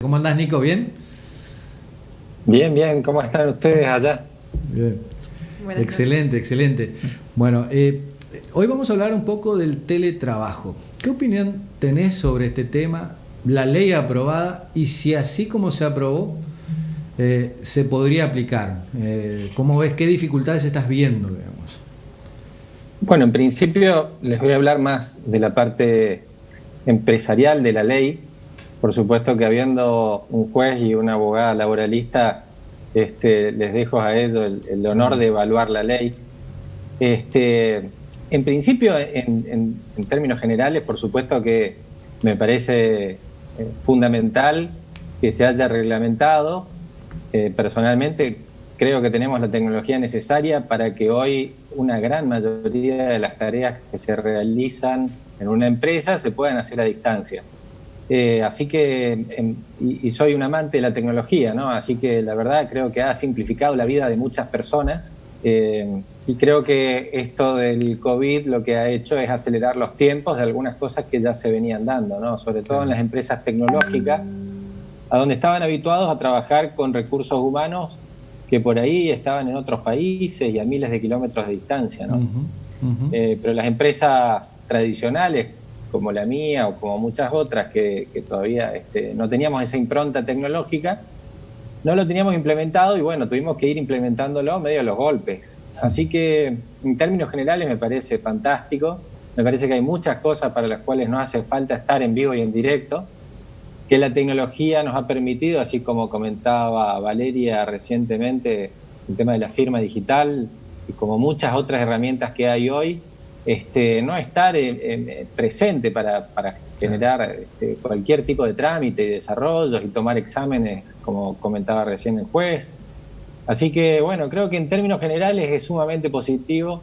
¿Cómo andás, Nico? ¿Bien? Bien, bien, ¿cómo están ustedes allá? Bien. Buenas noches. Excelente, excelente. Bueno, hoy vamos a hablar un poco del teletrabajo. ¿Qué opinión tenés sobre este tema, la ley aprobada y si así como se aprobó, se podría aplicar? ¿Cómo ves? ¿Qué dificultades estás viendo, digamos? Bueno, en principio les voy a hablar más de la parte empresarial de la ley. Por supuesto que habiendo un juez y una abogada laboralista, les dejo a ellos el honor de evaluar la ley. En principio, en términos generales, por supuesto que me parece fundamental que se haya reglamentado. Personalmente creo que tenemos la tecnología necesaria para que hoy una gran mayoría de las tareas que se realizan en una empresa se puedan hacer a distancia. Así que, y soy un amante de la tecnología, ¿no? Así que la verdad creo que ha simplificado la vida de muchas personas. Y creo que esto del COVID lo que ha hecho es acelerar los tiempos de algunas cosas que ya se venían dando, ¿no? Sobre todo en las empresas tecnológicas, a donde estaban habituados a trabajar con recursos humanos que por ahí estaban en otros países y a miles de kilómetros de distancia, ¿no? Pero las empresas tradicionales, como la mía o como muchas otras que todavía no teníamos esa impronta tecnológica, no lo teníamos implementado y bueno, tuvimos que ir implementándolo medio de los golpes. Así que en términos generales me parece fantástico, me parece que hay muchas cosas para las cuales no hace falta estar en vivo y en directo, que la tecnología nos ha permitido, así como comentaba Valeria recientemente, el tema de la firma digital y como muchas otras herramientas que hay hoy, no estar presente para generar cualquier tipo de trámite y desarrollos y tomar exámenes, como comentaba recién el juez. Así que, bueno, creo que en términos generales es sumamente positivo.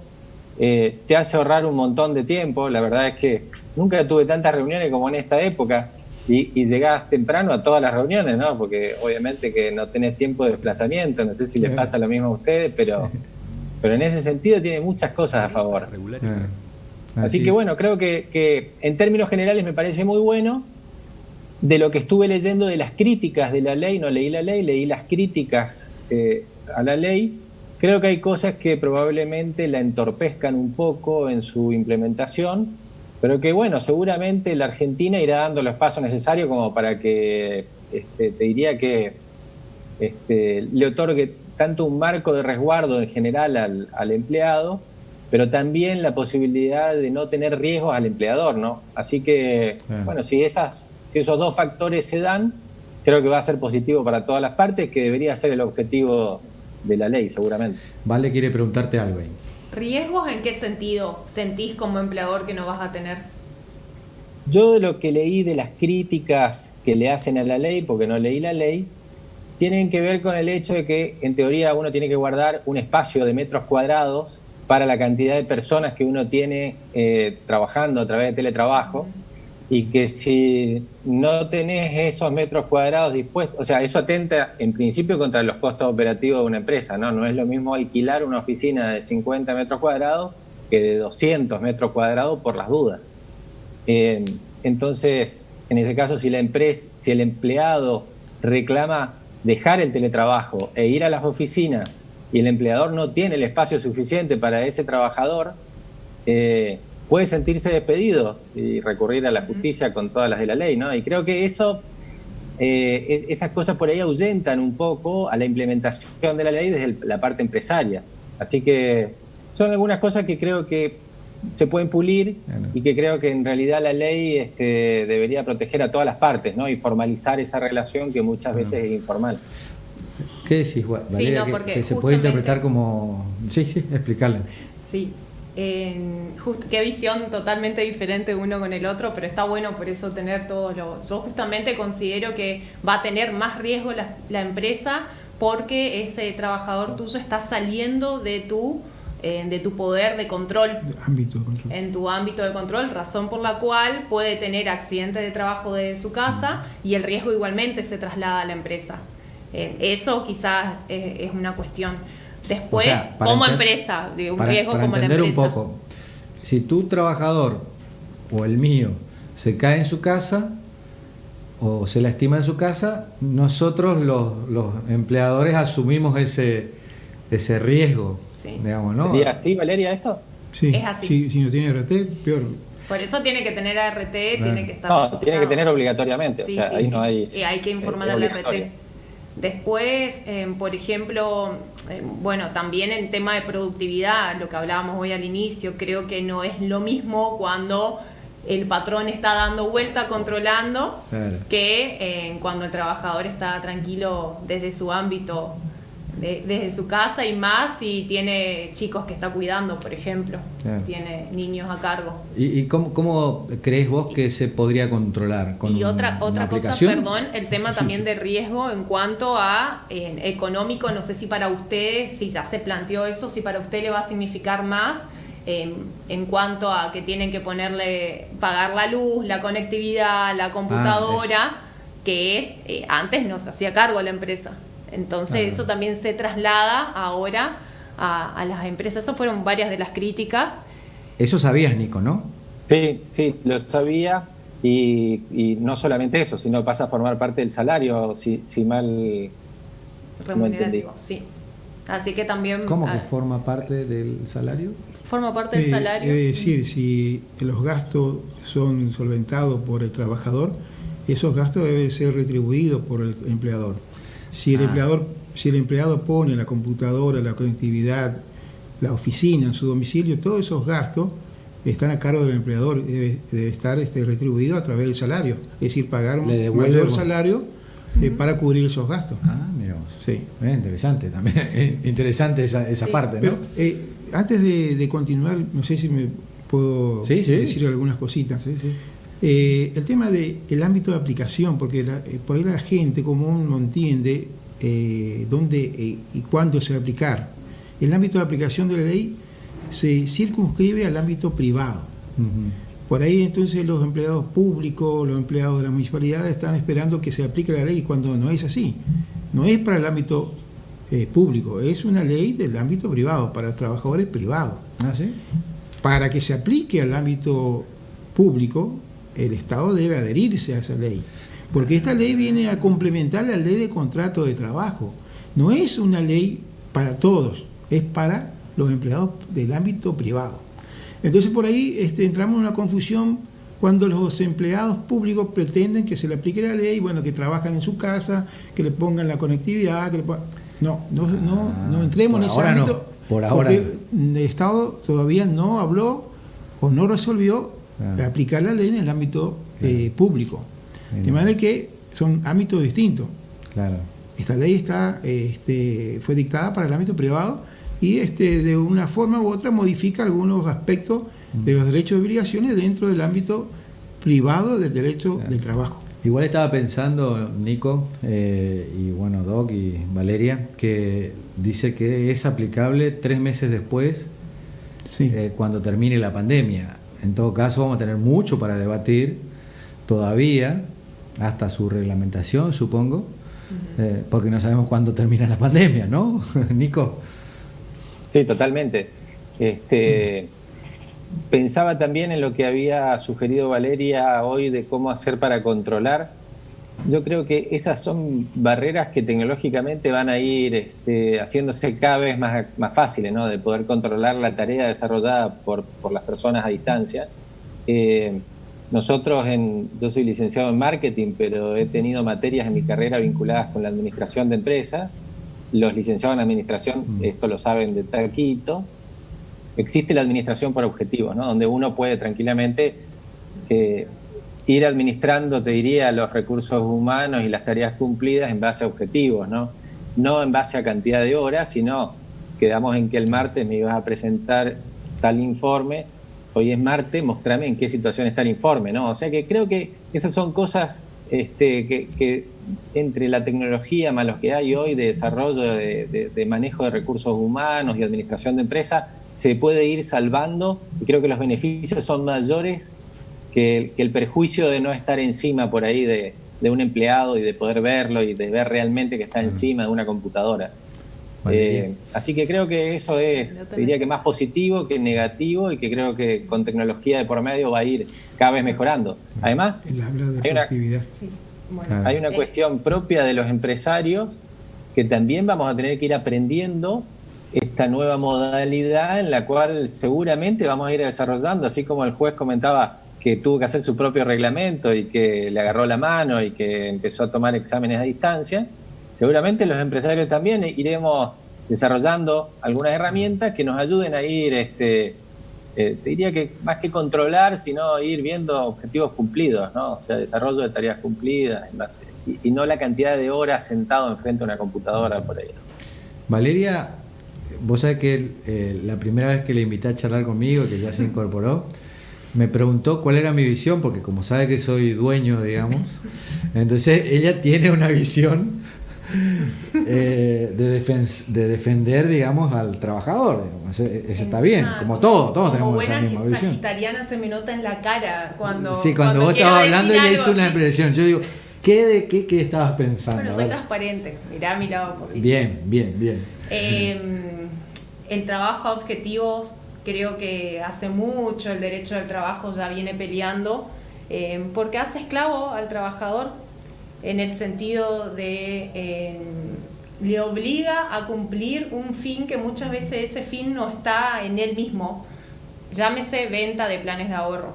Te hace ahorrar un montón de tiempo. La verdad es que nunca tuve tantas reuniones como en esta época y llegás temprano a todas las reuniones, ¿no? Porque obviamente que no tenés tiempo de desplazamiento. No sé si les pasa lo mismo a ustedes, pero en ese sentido tiene muchas cosas a favor. Así que bueno, creo que en términos generales me parece muy bueno. De lo que estuve leyendo de las críticas de la ley, no leí la ley, leí las críticas a la ley, creo que hay cosas que probablemente la entorpezcan un poco en su implementación, pero que bueno, seguramente la Argentina irá dando los pasos necesarios como para que, te diría que le otorgue tanto un marco de resguardo en general al empleado, pero también la posibilidad de no tener riesgos al empleador, ¿no? Así que, bueno, si esos dos factores se dan, creo que va a ser positivo para todas las partes, que debería ser el objetivo de la ley, seguramente. Vale, quiere preguntarte algo ahí. ¿Riesgos en qué sentido sentís como empleador que no vas a tener? Yo de lo que leí de las críticas que le hacen a la ley, porque no leí la ley, tienen que ver con el hecho de que en teoría uno tiene que guardar un espacio de metros cuadrados para la cantidad de personas que uno tiene trabajando a través de teletrabajo, y que si no tenés esos metros cuadrados dispuestos, o sea, eso atenta en principio contra los costos operativos de una empresa, ¿no? No es lo mismo alquilar una oficina de 50 metros cuadrados que de 200 metros cuadrados por las dudas. Entonces, en ese caso, si el empleado reclama dejar el teletrabajo e ir a las oficinas y el empleador no tiene el espacio suficiente para ese trabajador, puede sentirse despedido y recurrir a la justicia con todas las de la ley, ¿no? Y creo que esas cosas por ahí ahuyentan un poco a la implementación de la ley desde la parte empresaria. Así que son algunas cosas que creo que se pueden pulir y que creo que en realidad la ley debería proteger a todas las partes, ¿no? Y formalizar esa relación que muchas veces es informal. ¿Qué decís, Valeria? Sí, no, que se puede interpretar como... Sí, explicarle. Sí, qué visión totalmente diferente uno con el otro, pero está bueno por eso tener todo lo... Yo justamente considero que va a tener más riesgo la empresa porque ese trabajador tuyo está saliendo de tu poder de control, ámbito de control, en tu ámbito de control, razón por la cual puede tener accidentes de trabajo de su casa y el riesgo igualmente se traslada a la empresa. Eso quizás es una cuestión. Después, o sea, como empresa, de un riesgo para como la empresa. empresa. Un poco, si tu trabajador o el mío se cae en su casa, o se lastima en su casa, nosotros los empleadores asumimos ese riesgo, Sí. digamos, ¿no? ¿Sería así, Valeria, esto? Sí, Es así. si no tiene RT, peor. Por eso tiene que tener ART, Claro. tiene que estar No, registrado. tiene que tener obligatoriamente, Sí, o sea, sí, ahí sí. no hay... Y hay que informar al obligatorio. RT. Después, por ejemplo, bueno, también en tema de productividad, lo que hablábamos hoy al inicio, creo que no es lo mismo cuando el patrón está dando vuelta, controlando, Claro. que cuando el trabajador está tranquilo desde su ámbito, desde su casa, y más si tiene chicos que está cuidando, por ejemplo, Claro. tiene niños a cargo. ¿Y cómo crees vos que se podría controlar? ¿Con Y otra una cosa, aplicación? perdón, el tema Sí, también sí. de riesgo en cuanto a económico, no sé si para usted, si ya se planteó eso, si para usted le va a significar más en cuanto a que tienen que pagar la luz, la conectividad, la computadora, que es, antes no se hacía cargo la empresa. Entonces Claro. eso también se traslada ahora a las empresas. Esas fueron varias de las críticas. Eso sabías, Nico, ¿no? Sí, lo sabía, y no solamente eso, sino pasa a formar parte del salario, si mal... Remunerativo, sí. Así que también ¿Cómo que forma parte del salario? forma parte del salario. Es decir, si los gastos son solventados por el trabajador, esos gastos deben ser retribuidos por el empleador. Si el empleado pone la computadora, la conectividad, la oficina en su domicilio, todos esos gastos están a cargo del empleador y debe estar retribuido a través del salario. Es decir, pagar un Le devuelve mayor vos. salario para cubrir esos gastos. Ah, mira vos. Sí. Interesante también. Interesante esa Sí. parte, ¿no? Pero antes de continuar, no sé si me puedo Sí, sí. decir algunas cositas. Sí, sí. El tema del ámbito de aplicación, porque por ahí la gente común no entiende dónde y cuándo se va a aplicar. El ámbito de aplicación de la ley se circunscribe al ámbito privado. Ujú. Por ahí entonces los empleados públicos, los empleados de la municipalidad están esperando que se aplique la ley cuando no es así. No es para el ámbito público, es una ley del ámbito privado, para los trabajadores privados. Ah, ¿sí? Para que se aplique al ámbito público, el Estado debe adherirse a esa ley, porque esta ley viene a complementar la ley de contrato de trabajo. No es una ley para todos, es para los empleados del ámbito privado. Entonces por ahí entramos en una confusión cuando los empleados públicos pretenden que se le aplique la ley, bueno, que trabajan en su casa, que le pongan la conectividad, no entremos en ese ahora no, ámbito, por ahora porque el Estado todavía no habló o no resolvió aplicar la ley en el ámbito público. Bien. De manera que son ámbitos distintos. Claro. Esta ley fue dictada para el ámbito privado y de una forma u otra modifica algunos aspectos de los derechos y obligaciones dentro del ámbito privado del derecho del trabajo. Igual estaba pensando, Nico, y bueno, Doc y Valeria, que dice que es aplicable 3 meses después, Sí. cuando termine la pandemia. En todo caso, vamos a tener mucho para debatir todavía, hasta su reglamentación, supongo, porque no sabemos cuándo termina la pandemia, ¿no, Nico? Sí, totalmente. Pensaba también en lo que había sugerido Valeria hoy de cómo hacer para controlar. Yo creo que esas son barreras que tecnológicamente van a ir haciéndose cada vez más fáciles, ¿no? De poder controlar la tarea desarrollada por las personas a distancia. Yo soy licenciado en marketing, pero he tenido materias en mi carrera vinculadas con la administración de empresas. Los licenciados en administración, esto lo saben de taquito. Existe la administración por objetivos, ¿no? Donde uno puede tranquilamente ir administrando, te diría, los recursos humanos y las tareas cumplidas en base a objetivos, ¿no? No en base a cantidad de horas, sino quedamos en que el martes me ibas a presentar tal informe, hoy es martes, mostrame en qué situación está el informe, ¿no? O sea que creo que esas son cosas que entre la tecnología más los que hay hoy de desarrollo de manejo de recursos humanos y administración de empresas, se puede ir salvando, y creo que los beneficios son mayores que el perjuicio de no estar encima por ahí de un empleado y de poder verlo y de ver realmente que está encima de una computadora. Así que creo que eso es, diría que más positivo que negativo, y que creo que con tecnología de por medio va a ir cada vez mejorando. Además, Él habla de hay una- productividad. Sí. Bueno, Hay una cuestión propia de los empresarios que también vamos a tener que ir aprendiendo esta nueva modalidad en la cual seguramente vamos a ir desarrollando, así como el juez comentaba que tuvo que hacer su propio reglamento y que le agarró la mano y que empezó a tomar exámenes a distancia. Seguramente los empresarios también iremos desarrollando algunas herramientas que nos ayuden a ir, te diría que más que controlar, sino ir viendo objetivos cumplidos, ¿no? O sea, desarrollo de tareas cumplidas y no la cantidad de horas sentado enfrente a una computadora por ahí. Valeria, vos sabés que la primera vez que le invité a charlar conmigo, que ya se incorporó, me preguntó cuál era mi visión, porque como sabe que soy dueño, digamos, entonces ella tiene una visión de defender, digamos, al trabajador. Digamos. Eso está bien, como todos tenemos esa misma visión. Sagitariana se me nota en la cara cuando. Sí, cuando vos estabas hablando, ella hizo una expresión. Yo digo, ¿qué estabas pensando? Bueno, soy transparente, mirá mi lado positivo. Bien. El trabajo a objetivos, creo que hace mucho el derecho del trabajo ya viene peleando, porque hace esclavo al trabajador en el sentido de le obliga a cumplir un fin que muchas veces ese fin no está en él mismo, llámese venta de planes de ahorro.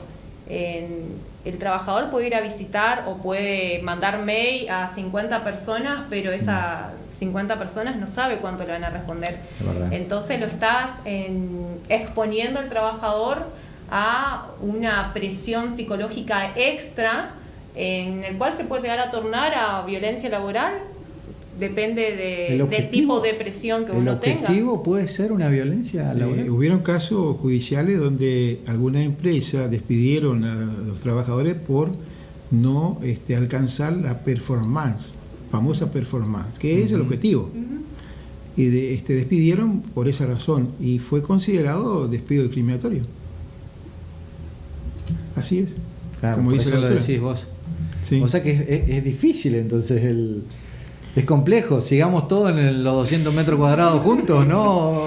El trabajador puede ir a visitar o puede mandar mail a 50 personas, pero esas 50 personas no sabe cuánto le van a responder. Entonces lo estás exponiendo al trabajador a una presión psicológica extra en el cual se puede llegar a tornar a violencia laboral. Depende del tipo de presión que uno tenga. ¿El objetivo puede ser una violencia laboral? Hubieron casos judiciales donde algunas empresas despidieron a los trabajadores por no alcanzar la performance, famosa performance, que es el objetivo. Y despidieron por esa razón y fue considerado despido discriminatorio. Así es. Claro, como por dice eso la lo doctora. decís vos. Sí. O sea que es difícil entonces es complejo. Sigamos todos en los 200 metros cuadrados juntos, ¿no,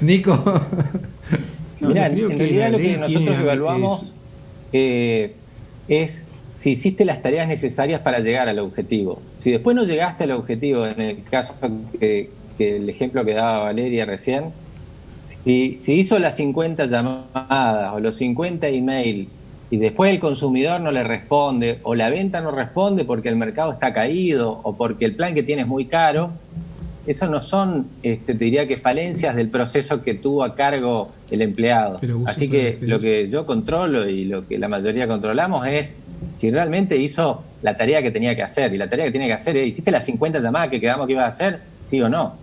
Nico? Mirá, en realidad lo que nosotros evaluamos es si hiciste las tareas necesarias para llegar al objetivo. Si después no llegaste al objetivo, en el caso que el ejemplo que daba Valeria recién, si hizo las 50 llamadas o los 50 email y después el consumidor no le responde o la venta no responde porque el mercado está caído o porque el plan que tiene es muy caro, eso no son, te diría que falencias del proceso que tuvo a cargo el empleado. Así que lo que yo controlo y lo que la mayoría controlamos es si realmente hizo la tarea que tenía que hacer. Y la tarea que tiene que hacer es, ¿hiciste las 50 llamadas que quedamos que ibas a hacer? ¿Sí o no?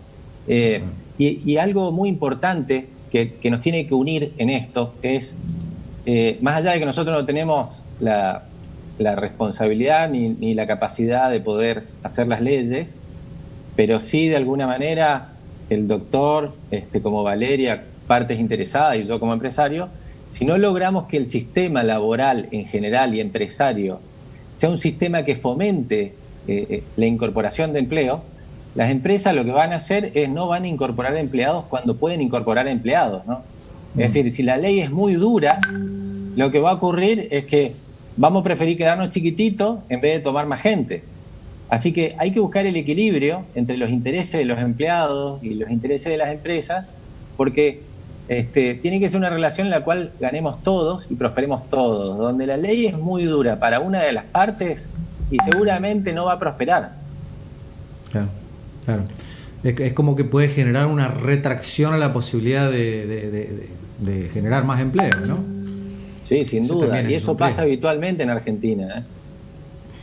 Y algo muy importante que nos tiene que unir en esto es, más allá de que nosotros no tenemos la responsabilidad ni la capacidad de poder hacer las leyes, pero sí de alguna manera el doctor, como Valeria, partes interesadas y yo como empresario, si no logramos que el sistema laboral en general y empresario sea un sistema que fomente la incorporación de empleo, las empresas lo que van a hacer es no van a incorporar empleados cuando pueden incorporar empleados, ¿no? Es decir, si la ley es muy dura, lo que va a ocurrir es que vamos a preferir quedarnos chiquititos en vez de tomar más gente. Así que hay que buscar el equilibrio entre los intereses de los empleados y los intereses de las empresas, porque tiene que ser una relación en la cual ganemos todos y prosperemos todos, donde la ley es muy dura para una de las partes y seguramente no va a prosperar. Claro. Es como que puede generar una retracción a la posibilidad de generar más empleo, ¿no? Sí, sin duda, y eso pasa habitualmente en Argentina.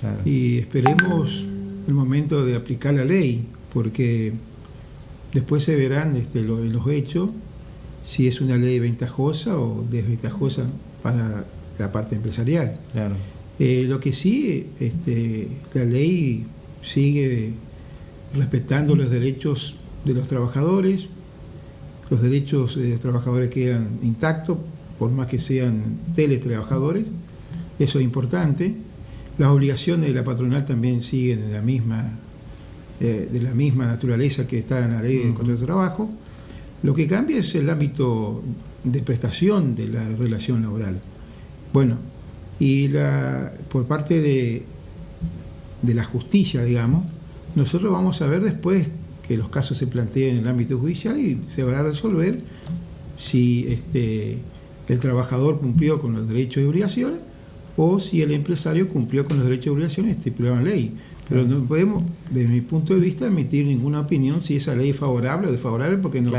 Claro. Y esperemos el momento de aplicar la ley, porque después se verán los hechos, si es una ley ventajosa o desventajosa para la parte empresarial. Claro. Lo que sí, la ley sigue respetando los derechos de los trabajadores, los derechos de los trabajadores quedan intactos, por más que sean teletrabajadores, eso es importante. Las obligaciones de la patronal también siguen de la misma naturaleza que está en la ley de contrato de trabajo. Lo que cambia es el ámbito de prestación de la relación laboral. Bueno, y por parte de de la justicia, digamos, nosotros vamos a ver después que los casos se planteen en el ámbito judicial y se va a resolver si el trabajador cumplió con los derechos y obligaciones o si el empresario cumplió con los derechos y obligaciones estipuladas en ley. Pero no podemos, desde mi punto de vista, emitir ninguna opinión si esa ley es favorable o desfavorable, porque no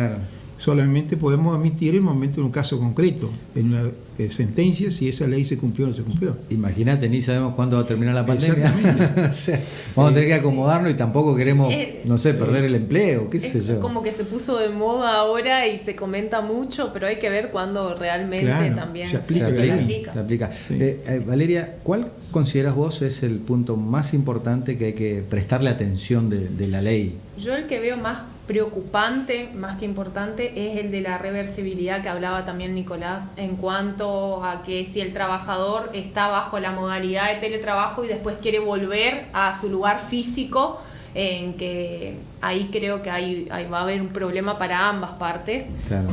solamente podemos emitir en el momento de un caso concreto, en una sentencia, si esa ley se cumplió o no se cumplió. Imagínate, ni sabemos cuándo va a terminar la pandemia. Exactamente. O sea, vamos a tener que acomodarnos y tampoco queremos, no sé, perder el empleo, qué sé yo. Como que se puso de moda ahora y se comenta mucho, pero hay que ver cuándo realmente también se aplica. Se aplica. Sí. Valeria, ¿cuál consideras vos es el punto más importante que hay que prestarle atención de la ley? Yo el que veo más preocupante, más que importante, es el de la reversibilidad que hablaba también Nicolás, en cuanto a que si el trabajador está bajo la modalidad de teletrabajo y después quiere volver a su lugar físico, en que ahí creo que ahí va a haber un problema para ambas partes,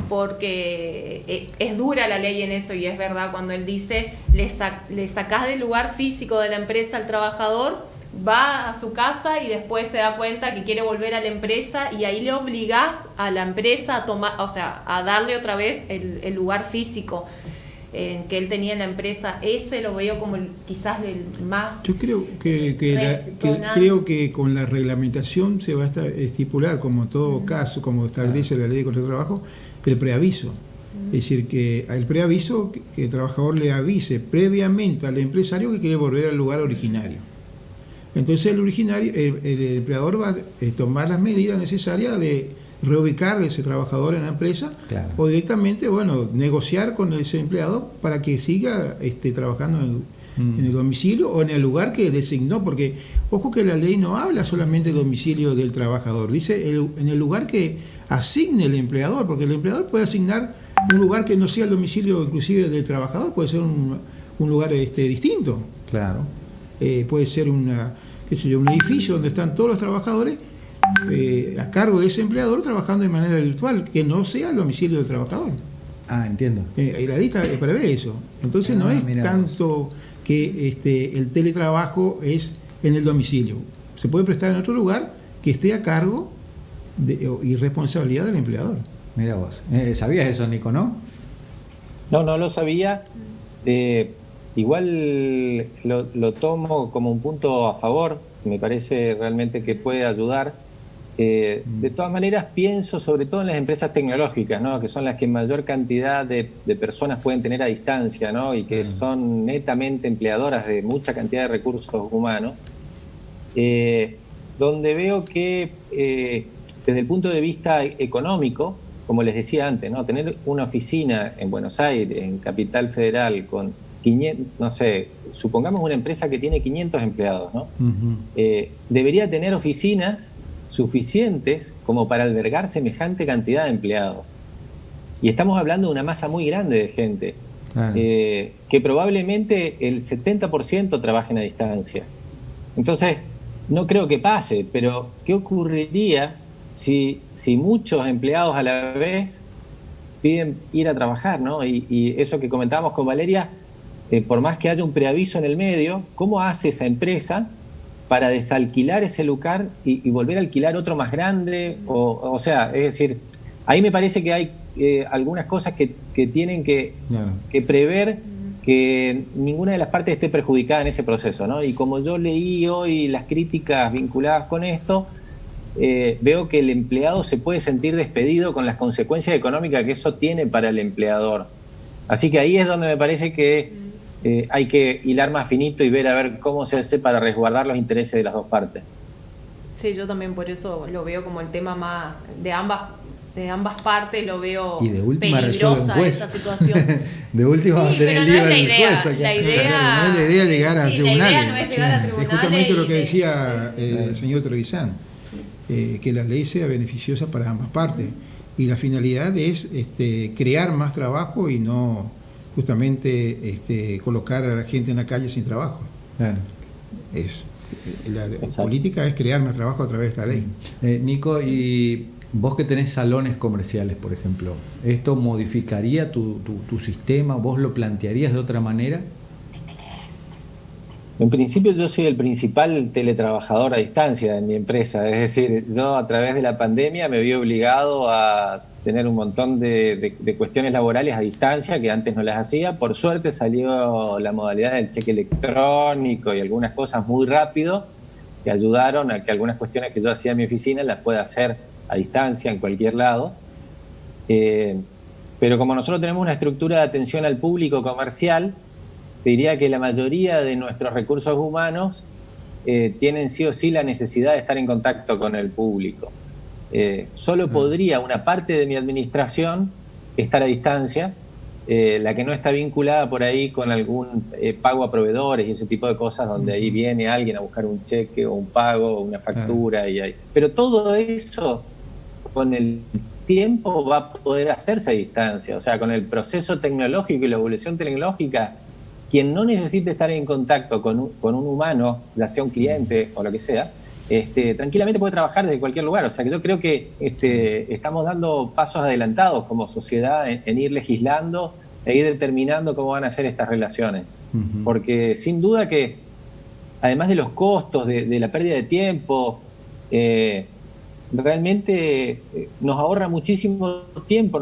porque es dura la ley en eso, y es verdad cuando él dice le sacás del lugar físico de la empresa al trabajador, va a su casa y después se da cuenta que quiere volver a la empresa, y ahí le obligás a la empresa a tomar, o sea, a darle otra vez el lugar físico que él tenía en la empresa. Ese lo veo como quizás el más... Yo creo creo que con la reglamentación se va a estipular, como en todo caso, como establece la ley de contrato de trabajo, el preaviso. Es decir, que el preaviso, que el trabajador le avise previamente al empresario que quiere volver al lugar originario. Entonces el empleador va a tomar las medidas necesarias de reubicar a ese trabajador en la empresa, o directamente, negociar con ese empleado para que siga trabajando en el domicilio o en el lugar que designó, porque ojo que la ley no habla solamente del domicilio del trabajador, dice en el lugar que asigne el empleador, porque el empleador puede asignar un lugar que no sea el domicilio inclusive del trabajador, puede ser un lugar distinto. Claro. Puede ser un edificio donde están todos los trabajadores a cargo de ese empleador trabajando de manera virtual, que no sea el domicilio del trabajador. Entiendo. Y la ley prevé eso. Entonces no es tanto que el teletrabajo es en el domicilio. Se puede prestar en otro lugar que esté a cargo y responsabilidad del empleador. Mira vos. ¿Sabías eso, Nico, no? No lo sabía. Igual lo tomo como un punto a favor, me parece realmente que puede ayudar. De todas maneras, pienso sobre todo en las empresas tecnológicas, ¿no? Que son las que mayor cantidad de personas pueden tener a distancia, ¿no? Y que son netamente empleadoras de mucha cantidad de recursos humanos, donde veo que desde el punto de vista económico, como les decía antes, ¿no? Tener una oficina en Buenos Aires, en Capital Federal, con 500, no sé, supongamos una empresa que tiene 500 empleados, ¿no? Debería tener oficinas suficientes como para albergar semejante cantidad de empleados. Y estamos hablando de una masa muy grande de gente, que probablemente el 70% trabajen a distancia. Entonces, no creo que pase, pero ¿qué ocurriría si muchos empleados a la vez piden ir a trabajar, ¿no? Y eso que comentábamos con Valeria, por más que haya un preaviso en el medio, ¿cómo hace esa empresa para desalquilar ese lugar y volver a alquilar otro más grande? O sea, es decir, ahí me parece que hay algunas cosas que tienen que prever que ninguna de las partes esté perjudicada en ese proceso, ¿no? Y como yo leí hoy las críticas vinculadas con esto, veo que el empleado se puede sentir despedido con las consecuencias económicas que eso tiene para el empleador. Así que ahí es donde me parece que hay que hilar más finito y ver a ver cómo se hace para resguardar los intereses de las dos partes. Sí, yo también por eso lo veo como el tema más de ambas partes, lo veo y de última peligrosa esa situación. De última va a tener el lío del juez. La idea no es la idea llegar a tribunales. La idea no es llegar a tribunales. Es justamente lo que decía el señor Trevisan, que la ley sea beneficiosa para ambas partes. Y la finalidad es crear más trabajo y no justamente colocar a la gente en la calle sin trabajo. La política es crear más trabajo a través de esta ley. Nico, y vos que tenés salones comerciales, por ejemplo, ¿esto modificaría tu sistema? ¿Vos lo plantearías de otra manera? En principio yo soy el principal teletrabajador a distancia en mi empresa, es decir, yo a través de la pandemia me vi obligado a tener un montón de cuestiones laborales a distancia que antes no las hacía. Por suerte salió la modalidad del cheque electrónico y algunas cosas muy rápido que ayudaron a que algunas cuestiones que yo hacía en mi oficina las pueda hacer a distancia en cualquier lado. Pero como nosotros tenemos una estructura de atención al público comercial, te diría que la mayoría de nuestros recursos humanos tienen sí o sí la necesidad de estar en contacto con el público. Solo podría una parte de mi administración estar a distancia, la que no está vinculada por ahí con algún pago a proveedores y ese tipo de cosas, donde ahí viene alguien a buscar un cheque o un pago o una factura. Pero todo eso con el tiempo va a poder hacerse a distancia, o sea, con el proceso tecnológico y la evolución tecnológica. Quien no necesite estar en contacto con un humano, ya sea un cliente o lo que sea, tranquilamente puede trabajar desde cualquier lugar. O sea que yo creo que estamos dando pasos adelantados como sociedad en ir legislando e ir determinando cómo van a ser estas relaciones. Porque sin duda que, además de los costos, de la pérdida de tiempo, realmente nos ahorra muchísimo tiempo,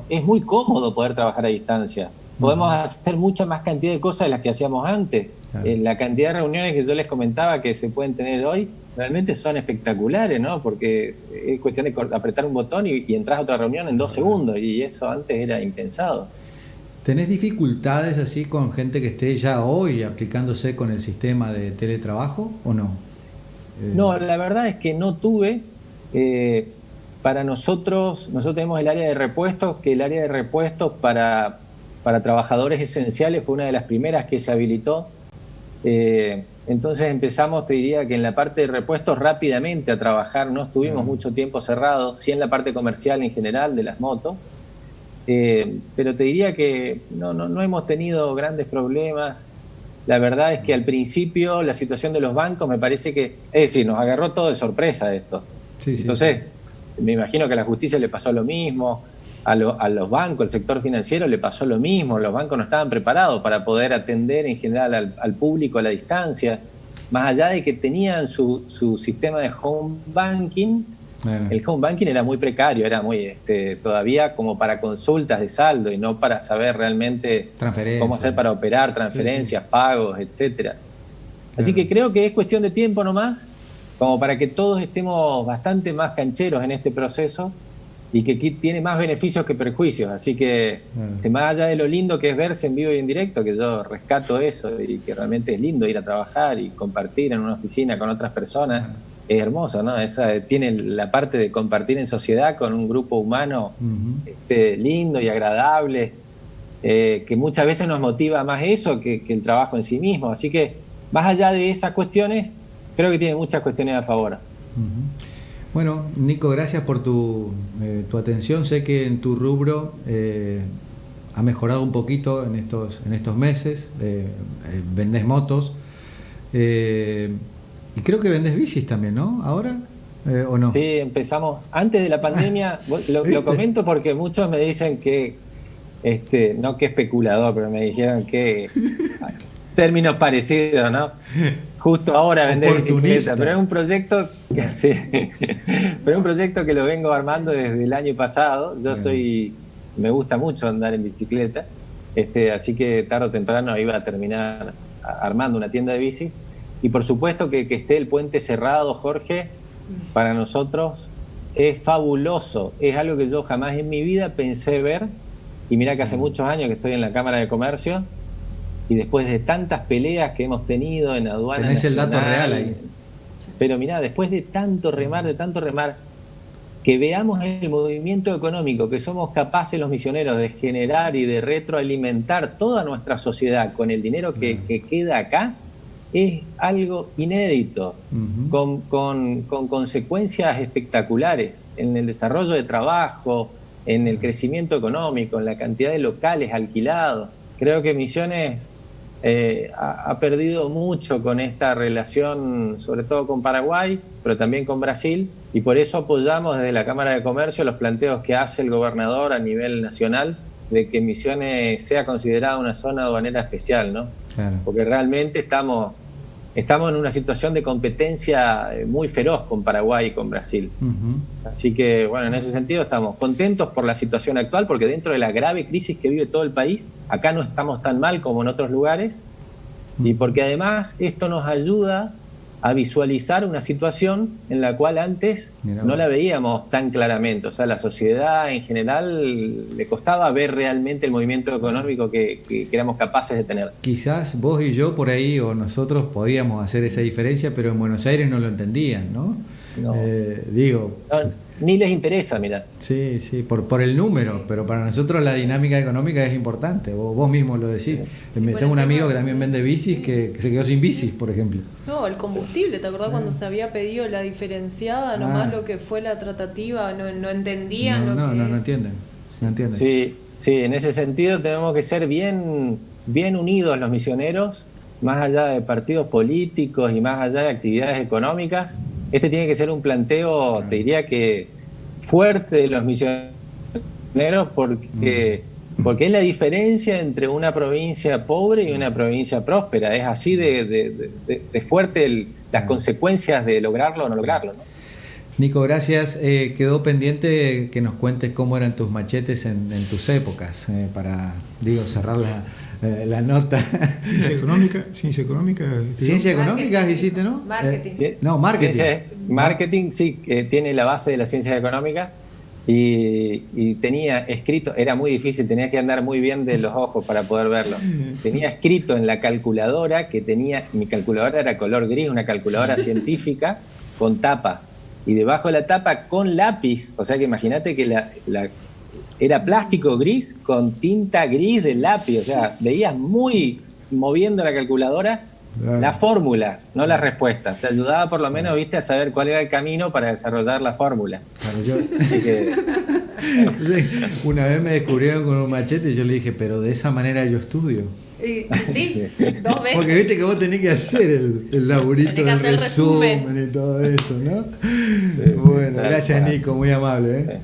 es muy cómodo poder trabajar a distancia. Podemos hacer mucha más cantidad de cosas de las que hacíamos antes. Claro. La cantidad de reuniones que yo les comentaba que se pueden tener hoy realmente son espectaculares, ¿no? Porque es cuestión de apretar un botón y entras a otra reunión en 2 segundos, y eso antes era impensado. ¿Tenés dificultades así con gente que esté ya hoy aplicándose con el sistema de teletrabajo o no? No, la verdad es que no tuve. Para nosotros tenemos el área de repuestos, que el área de repuestos para trabajadores esenciales fue una de las primeras que se habilitó. Entonces empezamos, te diría que en la parte de repuestos rápidamente a trabajar, no estuvimos mucho tiempo cerrados, sí en la parte comercial en general de las motos, pero te diría que no hemos tenido grandes problemas. La verdad es que al principio la situación de los bancos me parece que, es decir, nos agarró todo de sorpresa esto. Entonces, me imagino que a la justicia le pasó lo mismo, a los bancos, el sector financiero le pasó lo mismo. Los bancos no estaban preparados para poder atender en general al público a la distancia, más allá de que tenían su sistema de home banking. Bueno. El home banking era muy precario, era muy todavía como para consultas de saldo y no para saber realmente cómo hacer para operar transferencias, pagos, etcétera. Así que creo que es cuestión de tiempo nomás, como para que todos estemos bastante más cancheros en este proceso, y que tiene más beneficios que perjuicios. Así que, más allá de lo lindo que es verse en vivo y en directo, que yo rescato eso, y que realmente es lindo ir a trabajar y compartir en una oficina con otras personas, es hermoso, ¿no? Tiene la parte de compartir en sociedad con un grupo humano lindo y agradable, que muchas veces nos motiva más eso que el trabajo en sí mismo. Así que, más allá de esas cuestiones, creo que tiene muchas cuestiones a favor. Bueno, Nico, gracias por tu atención. Sé que en tu rubro ha mejorado un poquito en estos meses. Vendés motos y creo que vendés bicis también, ¿no? ¿Ahora o no? Sí, empezamos antes de la pandemia. Lo comento porque muchos me dicen que, no que especulador, pero me dijeron que términos parecidos, ¿no? Justo ahora vender bicicleta, pero es un proyecto que lo vengo armando desde el año pasado. Me gusta mucho andar en bicicleta, así que tarde o temprano iba a terminar armando una tienda de bicis. Y por supuesto que esté el puente cerrado, Jorge, para nosotros es fabuloso. Es algo que yo jamás en mi vida pensé ver, y mirá que hace muchos años que estoy en la Cámara de Comercio, y después de tantas peleas que hemos tenido en aduana tenés nacional, el dato real ahí. Pero mirá, después de tanto remar, que veamos el movimiento económico que somos capaces los misioneros de generar y de retroalimentar toda nuestra sociedad con el dinero que queda acá, es algo inédito, con consecuencias espectaculares en el desarrollo de trabajo, en el crecimiento económico, en la cantidad de locales alquilados. Creo que Misiones ha perdido mucho con esta relación, sobre todo con Paraguay, pero también con Brasil, y por eso apoyamos desde la Cámara de Comercio los planteos que hace el gobernador a nivel nacional de que Misiones sea considerada una zona aduanera especial, ¿no? Claro. porque realmente estamos en una situación de competencia muy feroz con Paraguay y con Brasil. Así que, bueno, en ese sentido estamos contentos por la situación actual, porque dentro de la grave crisis que vive todo el país, acá no estamos tan mal como en otros lugares, y porque además esto nos ayuda a visualizar una situación en la cual antes no la veíamos tan claramente. O sea, la sociedad en general le costaba ver realmente el movimiento económico que éramos capaces de tener. Quizás vos y yo por ahí, o nosotros, podíamos hacer esa diferencia, pero en Buenos Aires no lo entendían, ¿no? No. Digo... Ni les interesa, mirá. Sí, por el número, pero para nosotros la dinámica económica es importante, vos mismo lo decís. Sí, tengo un amigo que también vende bicis que se quedó sin bicis, por ejemplo. No, el combustible, ¿te acordás cuando se había pedido la diferenciada? Nomás lo que fue la tratativa, no entendían lo que no entienden. No entienden. Sí, en ese sentido tenemos que ser bien unidos los misioneros, más allá de partidos políticos y más allá de actividades económicas. Este tiene que ser un planteo, te diría que fuerte de los misioneros, porque es la diferencia entre una provincia pobre y una provincia próspera. Es así de fuerte las consecuencias de lograrlo o no lograrlo, ¿no? Nico, gracias. Quedó pendiente que nos cuentes cómo eran tus machetes en tus épocas, para cerrar la nota. Ciencia económica. Ciencia económica hiciste, ¿no? Marketing. No, marketing. Marketing, sí, tiene la base de la ciencia económica y tenía escrito, era muy difícil, tenía que andar muy bien de los ojos para poder verlo. Tenía escrito en la calculadora mi calculadora era color gris, una calculadora científica con tapa. Y debajo de la tapa con lápiz, o sea que imagínate que era plástico gris con tinta gris de lápiz, o sea, veías muy moviendo la calculadora las fórmulas, no las respuestas. Te ayudaba por lo menos, viste, a saber cuál era el camino para desarrollar la fórmula. Claro, una vez me descubrieron con un machete y yo le dije, pero de esa manera yo estudio. Sí, 2 veces. Porque viste que vos tenés que hacer el laburito de resumen y todo eso, ¿no? Bueno, gracias Nico, muy amable.